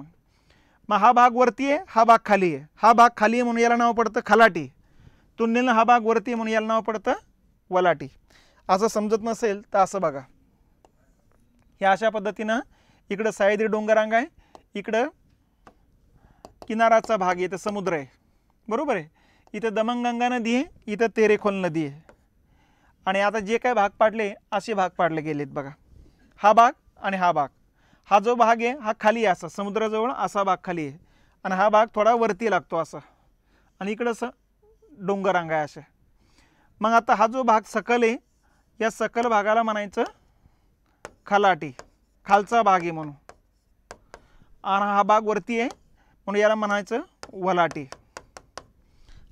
मग हा भाग वरती आहे, हा भाग खाली आहे. हा भाग खाली आहे म्हणून याला नाव पडतं खलाटी. तुलनेनं हा भाग वरती आहे म्हणून याला नाव पडतं वलाटी. असं समजत नसेल तर असं बघा. हे अशा पद्धतीनं इकडं सह्याद्री डोंगररांग आहे, इकडं किनाराचा भाग आहे, इथं समुद्र आहे, बरोबर आहे. इथं दमणगंगा नदी आहे, इथं तेरेखोल नदी आहे. आणि आता जे काय भाग पाडले असे भाग पाडले गेलेत बघा. हा भाग आणि हा भाग. हा जो भाग आहे हा खाली आहे, असा समुद्राजवळ असा भाग खाली आहे. आणि हा भाग थोडा वरती लागतो असा. आणि इकडं असं डोंगररांग आहे असे. मग आता हा जो भाग सकल आहे या सकल भागाला म्हणायचं खलाटी, खालचा भाग आहे म्हणून. आणि हा भाग वरती आहे म्हणून याला म्हणायचं वलाटी.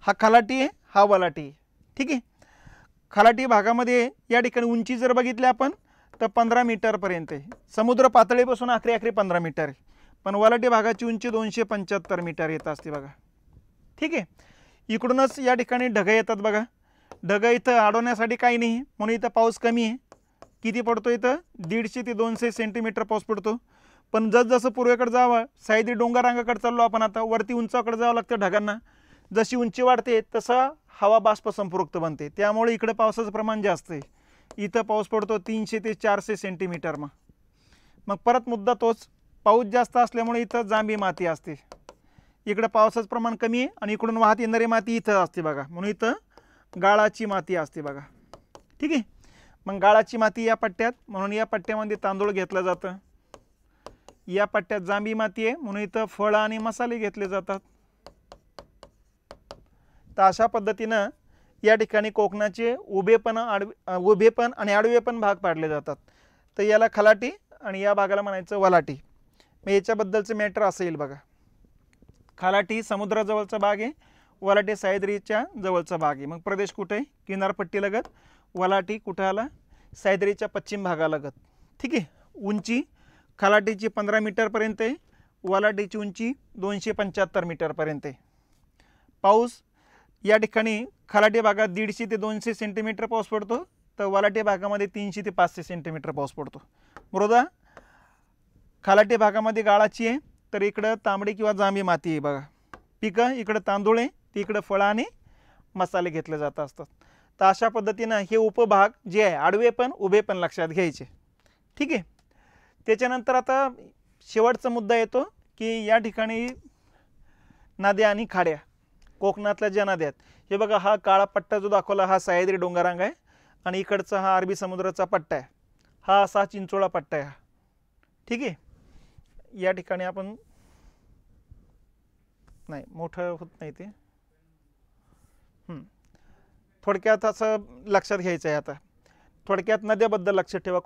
हा खलाटी आहे, हा वलाटी आहे. ठीक आहे. खलाटी भागामध्ये या ठिकाणी उंची जर बघितली आपण तर 15 मीटरपर्यंत आहे, समुद्र पातळीपासून आखरी 15 मीटर आहे. पण वलाटी भागाची उंची 275 मीटर येत असते बघा. ठीक आहे. इकडूनच या ठिकाणी ढग येतात बघा. ढगं इथं अडवण्यासाठी काही नाही, म्हणून इथं पाऊस कमी आहे. किती पडतो इथं? 150 ते 200 सेंटीमीटर पाऊस पडतो. पण जसजसं पूर्वेकडे जावं, सह्याद्री डोंगररांगाकडे चाललो आपण, आता वरती उंचाकडे जावं लागतं ढगांना. जशी उंची वाढते तसं हवा बाष्प संपृक्त बनते, त्यामुळे इकडे पावसाचं प्रमाण जास्त आहे. इथं पाऊस पडतो 300 ते 400 सेंटीमीटर. मग परत मुद्दा तोच, पाऊस जास्त असल्यामुळे इथं जांभी माती असते. इकडे पावसाचं प्रमाण कमी आहे आणि इकडून वाहत येणारी माती इथं असते बघा, म्हणून इथं गाळाची माती असते बघा. ठीक आहे. मग गाळाची माती या पट्ट्यात, म्हणून या पट्ट्यामध्ये तांदूळ घेतलं जातं. या पट्ट्यात जांभी माती आहे, म्हणून इथं फळं आणि मसाले घेतले जातात. तर अशा पद्धतीनं या ठिकाणी कोकणाचे उभेपण आणि आडवेपण भाग पाडले जातात. तर याला खलाटी आणि या भागाला म्हणायचं वलाटी. मग याच्याबद्दलचं मॅटर असं येईल बघा. खलाटी समुद्राजवळचा भाग आहे, वलाटी सह्याद्रीच्या जवळचा भाग आहे. मग प्रदेश कुठे आहे? किनारपट्टीलगत. वलाटी कुठं आला? सह्याद्रीच्या पश्चिम भागालगत. ठीक आहे. उंची खलाटीची 15 मीटरपर्यंत आहे, वलाटीची उंची 275 मीटरपर्यंत आहे. पाऊस या ठिकाणी खलाटी भागात 150 ते 200 सेंटीमीटर पाऊस पडतो, तर वलाटी भागामध्ये 300 ते 500 सेंटीमीटर पाऊस पडतो. मृदा खलाटी भागामध्ये गाळाची आहे, तर इकडं तांबडी किंवा जांभी माती आहे बघा. पिकं इकडं तांदूळ आहे, तिकडं फळं आणि मसाले घेतले जात असतात. तर अशा पद्धतीनं हे उपभाग जे आहे आडवे पण उभे पण लक्षात घ्यायचे. ठीक आहे. त्याच्यानंतर आता शेवटचा मुद्दा येतो की या ठिकाणी नद्या आणि खाड्या, कोकणातल्या ज्या नद्या आहेत, हे बघा, हा काळा पट्टा जो दाखवला हा सह्याद्री डोंगररांग आहे आणि इकडचा हा अरबी समुद्राचा पट्टा आहे, हा असा चिंचोळा पट्टा आहे. ठीक आहे. या ठिकाणी आपण नाही, मोठं होत नाही ते. थोडक्यात असं लक्षात घ्यायचं आहे. आता थोडक्यात नद्याबद्दल लक्षात ठेवा.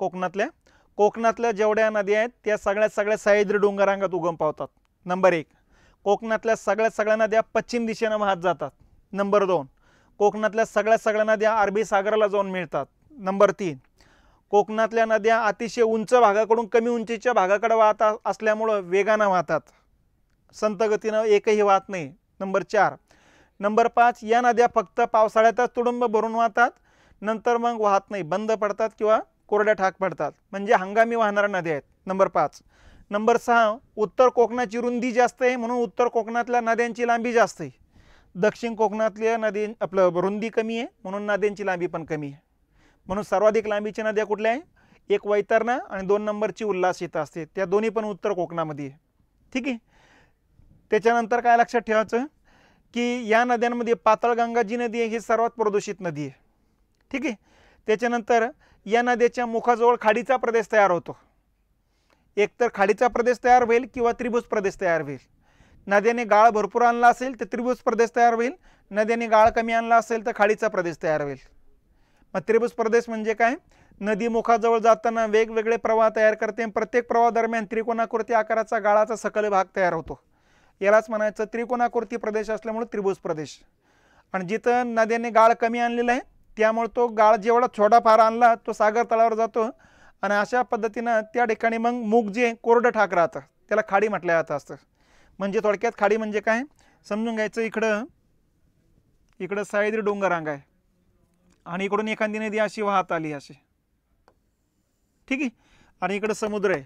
कोकणातल्या जेवढ्या नद्या आहेत त्या सगळ्या सह्याद्री डोंगररांगात उगम पावतात. नंबर 1. कोकणातल्या सगळ्या नद्या पश्चिम दिशेनं वाहत जातात. नंबर 2. कोकणातल्या सगळ्या नद्या अरबी सागराला जाऊन मिळतात. नंबर 3. कोकणातल्या नद्या अतिशय उंच भागाकडून कमी उंचीच्या भागाकडे वाहत असल्यामुळं वेगानं वाहतात, संत गतीनं एकही वाहत नाही. नंबर 4. नंबर 5. या नद्या फक्त पावसाळ्यातच तुडुंब भरून वाहतात, नंतर मग वाहत नाही, बंद पडतात किंवा कोरड्या ठाक पडतात, म्हणजे हंगामी वाहणाऱ्या नद्या आहेत. नंबर 5. नंबर 6. उत्तर कोकणाची रुंदी जास्त आहे, म्हणून उत्तर कोकणातल्या नद्यांची लांबी जास्त आहे. दक्षिण कोकणातल्या नदी रुंदी कमी आहे, म्हणून नद्यांची लांबी पण कमी आहे. म्हणून सर्वाधिक लांबीच्या नद्या कुठल्या आहे? एक वैतरणा आणि 2 नंबरची उल्हास इथं असते. त्या दोन्ही पण उत्तर कोकणामध्ये आहे. ठीक आहे. त्याच्यानंतर काय लक्षात ठेवायचं की या नद्यांमध्ये पाताळगंगा जी नदी आहे ही सर्वात प्रदूषित नदी आहे. ठीक आहे. त्याच्यानंतर या नद्याच्या मुखाजवळ खाडीचा प्रदेश तयार होतो. एकतर खाडीचा प्रदेश तयार होईल किंवा त्रिभुज प्रदेश तयार होईल. नद्याने गाळ भरपूर आणला असेल तर त्रिभुज प्रदेश तयार होईल, नद्याने गाळ कमी आणला असेल तर खाडीचा प्रदेश तयार होईल. मग त्रिभुज प्रदेश म्हणजे काय? नदी मुखाजवळ जाताना वेगवेगळे प्रवाह तयार करते, प्रत्येक प्रवाहादरम्यान त्रिकोणाकृती आकाराचा गाळाचा सकल भाग तयार होतो. यालाच म्हणायचं त्रिकोणाकृती प्रदेश असल्यामुळे त्रिभुज प्रदेश. आणि जिथं नद्याने गाळ कमी आणलेला आहे त्यामुळे तो गाळ जेवढा थोडाफार आणला तो सागर तळावर जातो आणि अशा पद्धतीनं त्या ठिकाणी मग मूग जे कोरडं ठाक राहतं त्याला खाडी म्हटलं जातं असतं. म्हणजे थोडक्यात खाडी म्हणजे काय समजून घ्यायचं, इकडं सह्याद्री डोंगररांग आहे आणि इकडून एखादी नदी अशी वाहत आली अशी. ठीक आहे. आणि इकडं समुद्र आहे,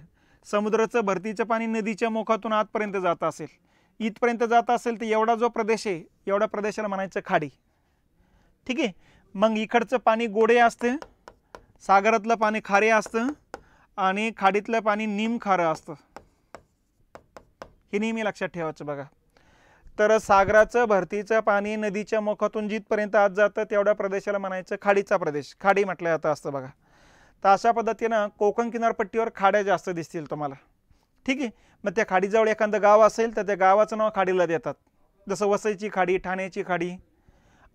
समुद्राचं भरतीचं पाणी नदीच्या मुखातून आतपर्यंत जात असेल, इथपर्यंत जात असेल तर एवढा जो प्रदेश आहे एवढ्या प्रदेशाला म्हणायचं खाडी. ठीक आहे. मग इकडचं पाणी गोडे असतं, सागरातलं पाणी खारे असतं आणि खाडीतलं पाणी निम खारं असतं. हे नेहमी लक्षात ठेवायचं बघा. तर सागराचं भरतीचं पाणी नदीच्या मुखातून जिथपर्यंत आत जातं तेवढ्या प्रदेशाला म्हणायचं खाडीचा प्रदेश, खाडी म्हटलं जातं असतं बघा. तर अशा पद्धतीनं कोकण किनारपट्टीवर खाड्या जास्त दिसतील तुम्हाला. ठीक आहे. मग त्या खाडीजवळ एखादं गाव असेल तर त्या गावाचं नाव खाडीला देतात, जसं वसईची खाडी, ठाण्याची खाडी.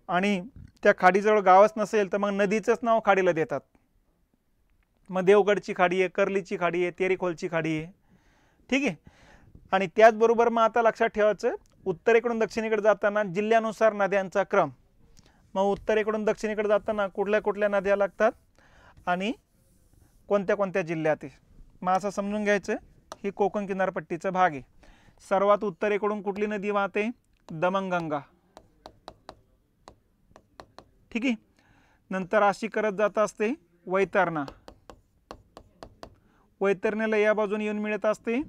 आणि त्या खाडीजवळ गावच नसेल तर मग नदीचंच नाव खाडीला देतात. मग देवगडची खाडी आहे, कर्लीची खाडी आहे, तेरेखोलची खाडी आहे. ठीक आहे. आणि त्याचबरोबर मग आता लक्षात ठेवायचं उत्तरेकडून दक्षिणेकडे जाताना जिल्ह्यानुसार नद्यांचा क्रम. मग उत्तरेकडून दक्षिणेकडे जाताना कुठल्या नद्या लागतात आणि कोणत्या जिल्ह्यात. मग असं समजून घ्यायचं ही कोकण किनारपट्टीचा भाग आहे. सर्वात उत्तरेकडून कुठली नदी वाहते? दमणगंगा. ठीक आहे. नंतर अशी करत जात असते वैतरणा, वैतरणीला या बाजून येऊन मिळत असते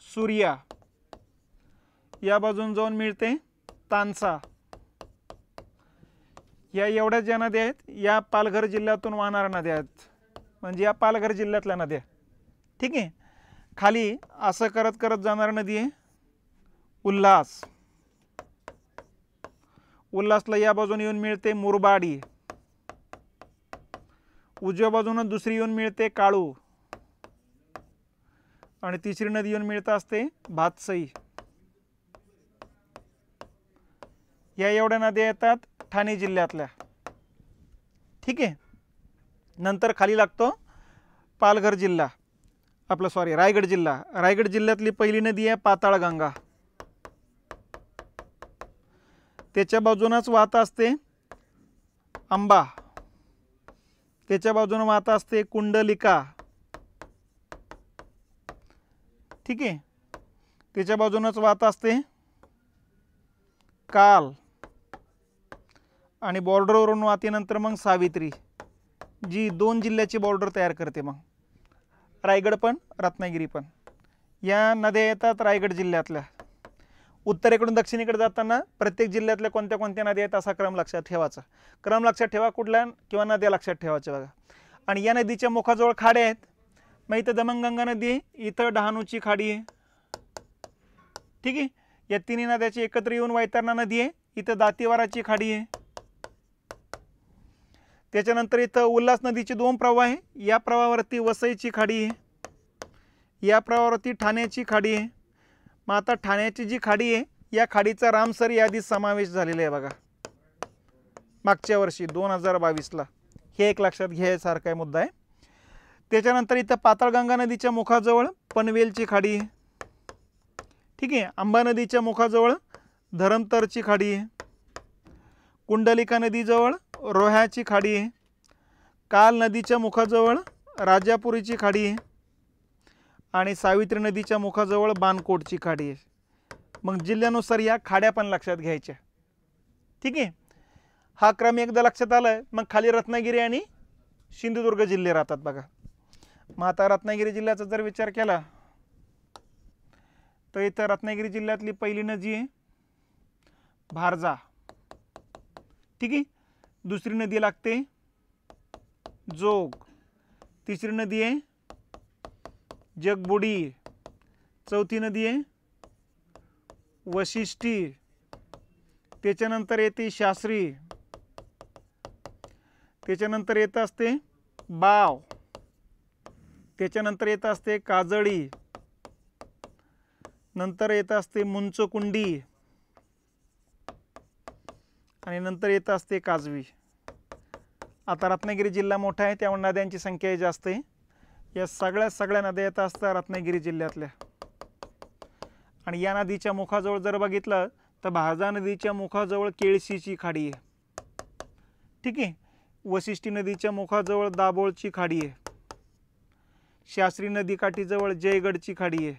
सूर्या, या बाजून जाऊन मिळते तानसा. या एवढ्या ज्या नद्या आहेत या पालघर जिल्ह्यातून वाहणाऱ्या नद्या आहेत, म्हणजे या पालघर जिल्ह्यातल्या नद्या. ठीक आहे. खाली असं करत करत जाणारी नदी आहे उल्हास. उल्हासला या बाजून येऊन मिळते मुरबाडी, उजव्या बाजून दुसरी येऊन मिळते काळू, आणि तिसरी नदी येऊन मिळत असते भातसई. या एवढ्या नद्या येतात ठाणे जिल्ह्यातल्या. ठीक आहे. नंतर खाली लागतो पालघर जिल्हा, आपला सॉरी रायगड जिल्हा. रायगड जिल्ह्यातली पहिली नदी आहे पाताळगंगा. त्याच्या बाजूनच वाहत असते अंबा, त्याच्या बाजूने वाहत असते कुंडलिका. ठीक आहे. त्याच्या बाजूनच वाहत असते काल, आणि बॉर्डरवरून वाहते नंतर मग सावित्री, जी 2 जिल्ह्याची बॉर्डर तयार करते. मग रायगड पण रत्नागिरी पण या नद्या येतात रायगड जिल्ह्यातल्या. उत्तरेकडून दक्षिणेकडे जाताना प्रत्येक जिल्ह्यातल्या कोणत्या कोणत्या नद्या आहेत असा क्रम लक्षात ठेवायचा. क्रम लक्षात ठेवा, कुठल्या किंवा नद्या लक्षात ठेवायच्या बघा. आणि या नदीच्या मुखाजवळ खाड्या आहेत. मग इथं दमणगंगा नदी आहे, इथं डहाणूची खाडी आहे. ठीक आहे. या तिन्ही नद्याची एकत्र येऊन वैतरणा नदी आहे, इथं दातीवाराची खाडी आहे. त्याच्यानंतर इथं उल्हास नदीचे 2 प्रवाह आहे. या प्रवाहावरती वसईची खाडी आहे, या प्रवाहावरती ठाण्याची खाडी आहे. मग आता ठाण्याची जी खाडी आहे या खाडीचा रामसर यादीत समावेश झालेला आहे बघा मागच्या वर्षी 2022ला. हे एक लक्षात घ्यायसारखा मुद्दा आहे. त्याच्यानंतर इथं पाताळगंगा नदीच्या मुखाजवळ पनवेलची खाडी आहे. ठीक आहे. अंबा नदीच्या मुखाजवळ धरमतरची खाडी आहे. कुंडलिका नदीजवळ रोह्याची खाडी आहे. काल नदीच्या मुखाजवळ राजापुरीची खाडी आहे. आणि सावित्री नदीच्या मुखाजवळ बानकोटची खाडी आहे. मग जिल्ह्यानुसार या खाड्या पण लक्षात घ्यायच्या. ठीक आहे. हा क्रम एकदा लक्षात आला, मग खाली रत्नागिरी आणि सिंधुदुर्ग जिल्हे राहतात बघा. मग आता रत्नागिरी जिल्ह्याचा जर विचार केला तर इथं रत्नागिरी जिल्ह्यातली पहिली नदी आहे भारजा. ठीक आहे. दुसरी नदी लागते जोग, तिसरी नदी आहे जगबुडी, चौथी नदी आहे वशिष्ठी, त्याच्यानंतर येते शास्त्री, त्याच्यानंतर येत असते बाव, त्याच्यानंतर येत असते काजळी, नंतर येत असते मुंचकुंडी, आणि नंतर येत असते काजवी. आता रत्नागिरी जिल्हा मोठा आहे त्यामुळे नद्यांची संख्या जास्त आहे. या सगळ्या नद्या येत असतात रत्नागिरी जिल्ह्यातल्या. आणि या नदीच्या मुखाजवळ जर बघितलं तर भारजा नदीच्या मुखाजवळ केळशीची खाडी आहे. ठीक आहे. वशिष्ठी नदीच्या मुखाजवळ दाभोळची खाडी आहे. शास्त्री नदीकाठीजवळ जयगडची खाडी आहे.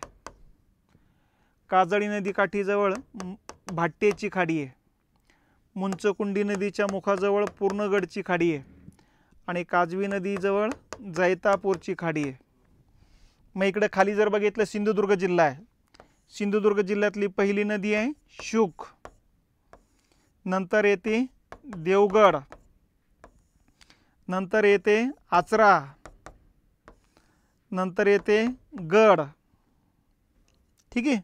काजळी नदीकाठीजवळ भाट्टेची खाडी आहे. मुंचकुंडी नदीच्या मुखाजवळ पूर्णगडची खाडी आहे. आणि काजवी नदीजवळ जैतापूरची खाडी आहे. मग इकडे खाली जर बघितलं सिंधुदुर्ग जिल्हा आहे. सिंधुदुर्ग जिल्ह्यातली पहिली नदी आहे शुक, नंतर येते देवगड, नंतर येते आचरा, नंतर येते गड. ठीक आहे.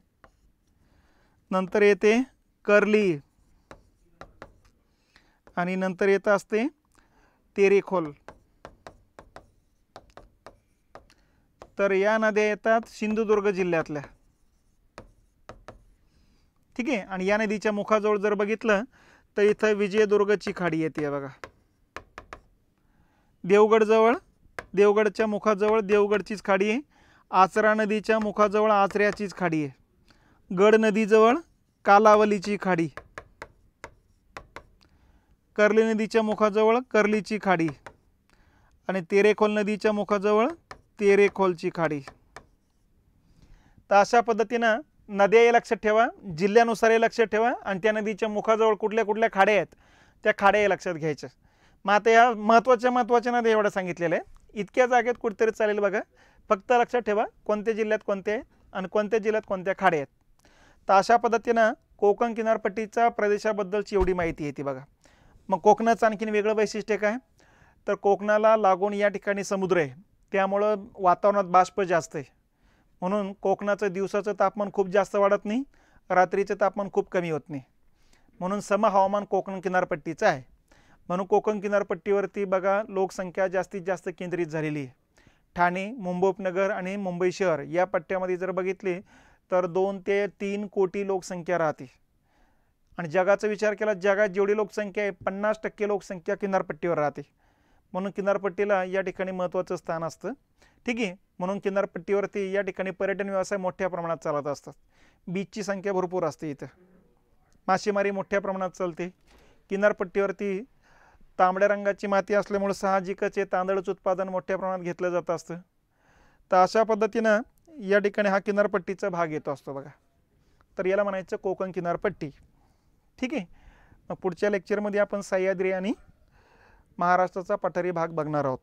नंतर येते कर्ली, आणि नंतर येत असते तेरेखोल. तर या नद्या येतात सिंधुदुर्ग जिल्ह्यातल्या. ठीक आहे. आणि या नदीच्या मुखाजवळ जर बघितलं तर इथं विजयदुर्गची खाडी येते बघा. देवगडजवळ, देवगडच्या मुखाजवळ देवगडचीच खाडी आहे. आचरा नदीच्या मुखाजवळ आचऱ्याचीच खाडी आहे. गड नदीजवळ कालावलीची खाडी. कर्ली नदीच्या मुखाजवळ कर्लीची खाडी. आणि तेरेखोल नदीच्या मुखाजवळ तेरेखोलची खाडी. तर अशा पद्धतीनं नद्या लक्षात ठेवा, जिल्ह्यानुसार लक्षात ठेवा, आणि त्या नदीच्या मुखाजवळ कुठल्या कुठल्या खाड्या आहेत त्या खाड्या लक्षात घ्यायच्या. मग आता या महत्त्वाच्या नद्या एवढं सांगितलेलं आहे. इतक्या जागेत कुठेतरी चालेल बघा. फक्त लक्षात ठेवा कोणत्या जिल्ह्यात कोणते आहेत आणि कोणत्या जिल्ह्यात कोणत्या खाड्या आहेत. तर अशा पद्धतीनं कोकण किनारपट्टीच्या प्रदेशाबद्दलची एवढी माहिती येते बघा. मग कोकणाचं आणखीन वेगळं वैशिष्ट्य काय, तर कोकणाला लागून या ठिकाणी समुद्र आहे, त्यामुळं वातावरणात बाष्प जास्त आहे. म्हणून कोकणाचं दिवसाचं तापमान खूप जास्त वाढत नाही, रात्रीचं तापमान खूप कमी होत नाही. म्हणून सम हवामान कोकण किनारपट्टीचं आहे. म्हणून कोकण किनारपट्टीवरती बघा लोकसंख्या जास्तीत जास्त केंद्रित झालेली आहे. ठाणे, मुंबई उपनगर आणि मुंबई शहर या पट्ट्यामध्ये जर बघितले तर 2 ते 3 कोटी लोकसंख्या राहते. आणि जगाचा विचार केला, जगात जेवढी लोकसंख्या आहे 50% लोकसंख्या किनारपट्टीवर राहते. म्हणून किनारपट्टीला या ठिकाणी महत्त्वाचं स्थान असतं. ठीक आहे. म्हणून किनारपट्टीवरती या ठिकाणी पर्यटन व्यवसाय मोठ्या प्रमाणात चालत असतात. बीचची संख्या भरपूर असते इथं. मासेमारी मोठ्या प्रमाणात चालते. किनारपट्टीवरती तांबड्या रंगाची माती असल्यामुळे साहजिकच तांदळाचं उत्पादन मोठ्या प्रमाणात घेतलं जात असतं. तर अशा पद्धतीनं या ठिकाणी हा किनारपट्टीचा भाग येतो असतो बघा. तर याला म्हणायचं कोकण किनारपट्टी. ठीक आहे. मग पुढच्या लेक्चरमध्ये आपण सह्याद्री आणि महाराष्ट्राचा पठारी भाग बघणार आहोत.